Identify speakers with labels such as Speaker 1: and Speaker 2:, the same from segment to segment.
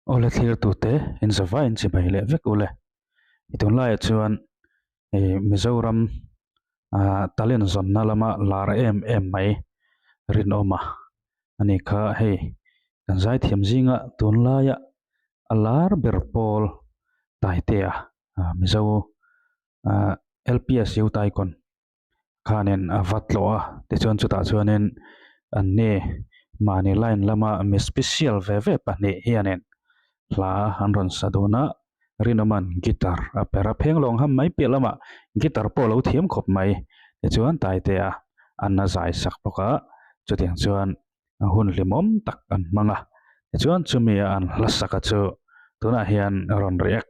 Speaker 1: Ole thlir tu te in zava in chi bai le vek ole itun lai chuan Mizoram talin zon na lama lar em mai rin oma ani kha hei kan zai thiam zinga tun laia alar berpol tai te mizo LPS u tai kon khanen avatlo te chuan chuta chuanin an ne mani line lama mi special ve pa ne hianen la hanron saduna rinoman guitar a pera pheng long ham mai pe lama guitar polo thiam khop mai te chuan tai te anna zai sak poka chutiang chuan hun limom tak an manga te chuan chumi an lasaka chu tuna hian ron riak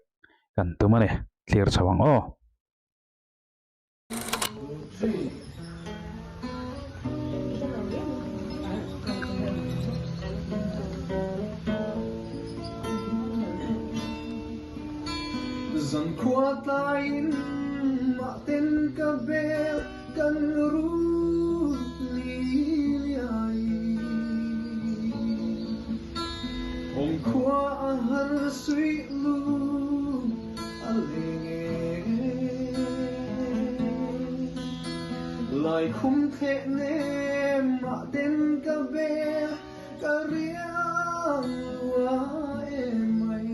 Speaker 1: kan tumani clear chawang o
Speaker 2: Dần qua tay mà tên ca bè cần rút li ai hôm qua hắn suy lu alê lại không thể nề mà tên ca bè ca riêng qua em mày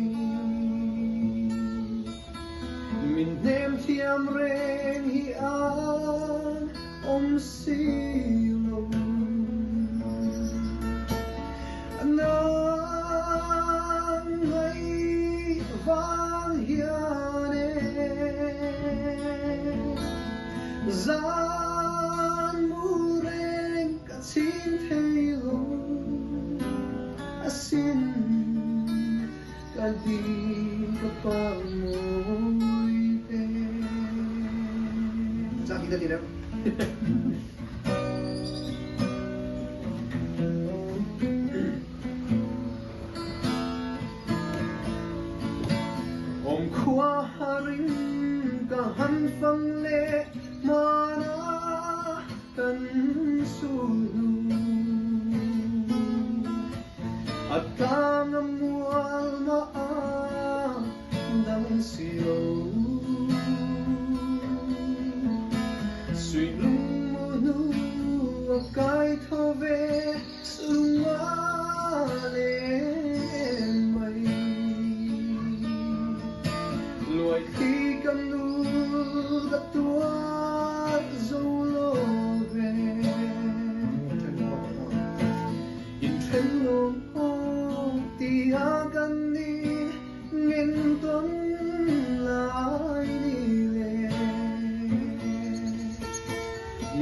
Speaker 2: min nem thiam ren hi an silo nang ngay vang hiane zan muren ka chin thelo asin ka di ka pamoy kita tidak om khua haring ka han phang le mana kan su atang mual ma dang silo suy nu cái thô về sung lên mây loài khi cầm nu gặp tua dâu lô về in trên lông tia gần đi nghìn tuần lại đi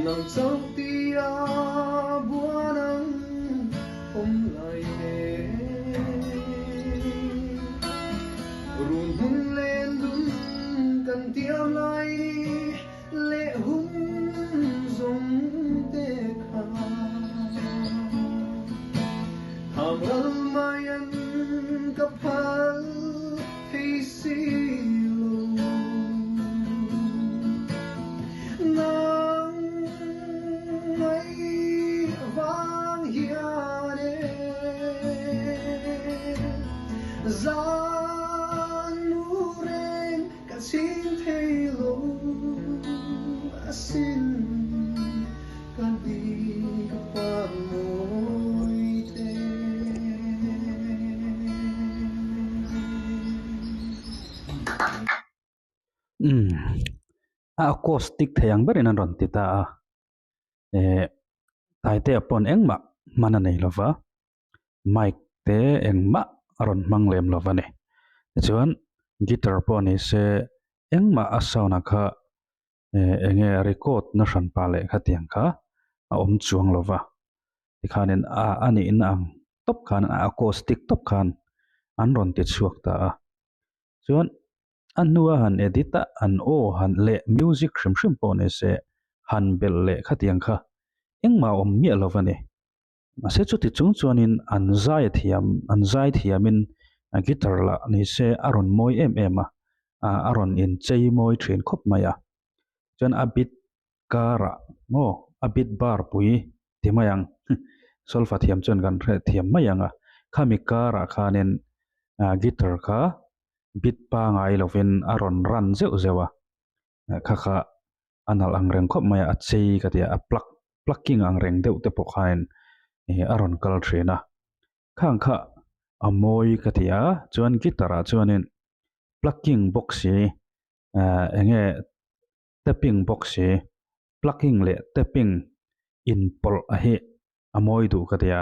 Speaker 2: nang trong tia bua nang om lại nè run hun lên dun cần tiam lại đi lệ hun giống tê kha ham al mayan kapal hey silo zan muren ka chin thelo asin ka di ka pamoy te
Speaker 1: acoustic thayang berin an ron tita tai te pon engma mana nei lova mic te engma aron manglem lova ne chuan guitar pon ni se engma asawna kha enge record na hran pa le khatiang kha a om chuang lova tikhanin ani in ang top khan acoustic top khan an ron ti chuak ta chuan anua han edita an han le music shrim shrim pon se han bel le khatiang kha engma om mi lova ne ase chu ti chung chuanin an zai thiamin guitar la ni se aron moi em aron in chei moi thin khop maya chuan abit kara abit bar pui timayang solfa thiam chuan kan re thiam mayanga khami kara khanen guitar kha bit pa ngai lovin aron ran zeu zewa kha anal angreng khop maya achei katia a plucking angreng deuh te pawh khain aron kal thina khang kha amoi katia chuan guitar a chuanin plucking box hi enge tapping box hi plucking le tapping in pol a hi amoi du katia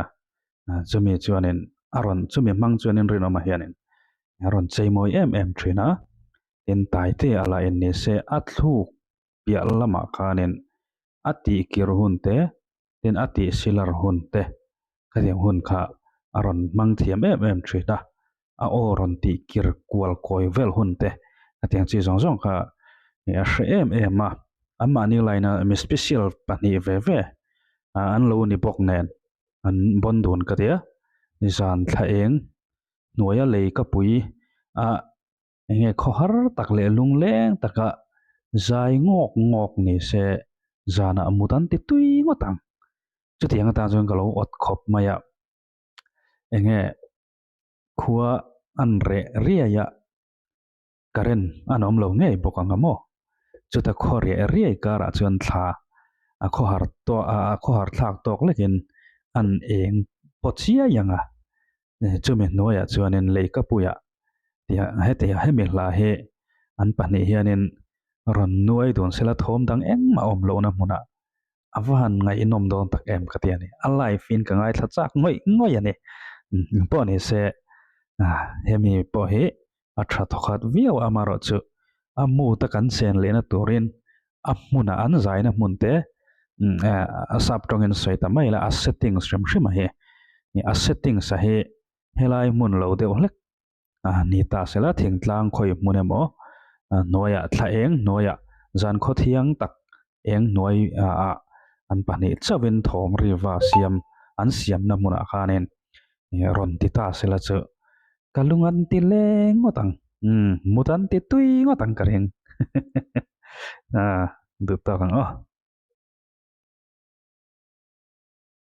Speaker 1: chumi chuanin aron chumi mang chuanin rin oma hianin aron cheimoi em thina tin tai te ala en ni se athu pial lama khanin ati kir hunte tin ati silar hunte kadiam hun kha aron mang thiam em thina a oron ti kir kwal koi vel hunte atiang chi zong zong kha a hre em ma amma ni laina mi special pani ve an lo ni bok nen an bondun katia zan thaeng nuaya lei ka pui a enge khohar tak le lung leng taka zai ngok ni se zana amutan ti tui ngotang chutiang ta jong kalo ot khop maya enge khua an re ria ya karen anom lo ngei bokanga mo chuta khori ria kara chuan thla a khohar thak tok lekin an eng pochia yanga chumi noya chuanin lei ka puya tia hemi hla he an pahnih hianin ron nuai dun sela thawm dang engma awm lo na hmuna awan ngai inom don tak em katiani a life in ka ngai thachak ngoi ani po ni se hemi po hi a tha thokhat viau amaro chu amu ta kan sen lena turin a hmuna an zaina hmunte a sap tongin soita maila a settings shrim hi a settings a hi helai hmun lo deuh hlek ni ta sela thingtlang khoi hmunemo noya thlaeng noya zan kho thiang tak eng noi an pahnih chawin thawm riwa siam an siam na hmuna khanin ron ti ta sela chu kalungan ti leng ngotang mutan ti tui ngotang kareng du ta kang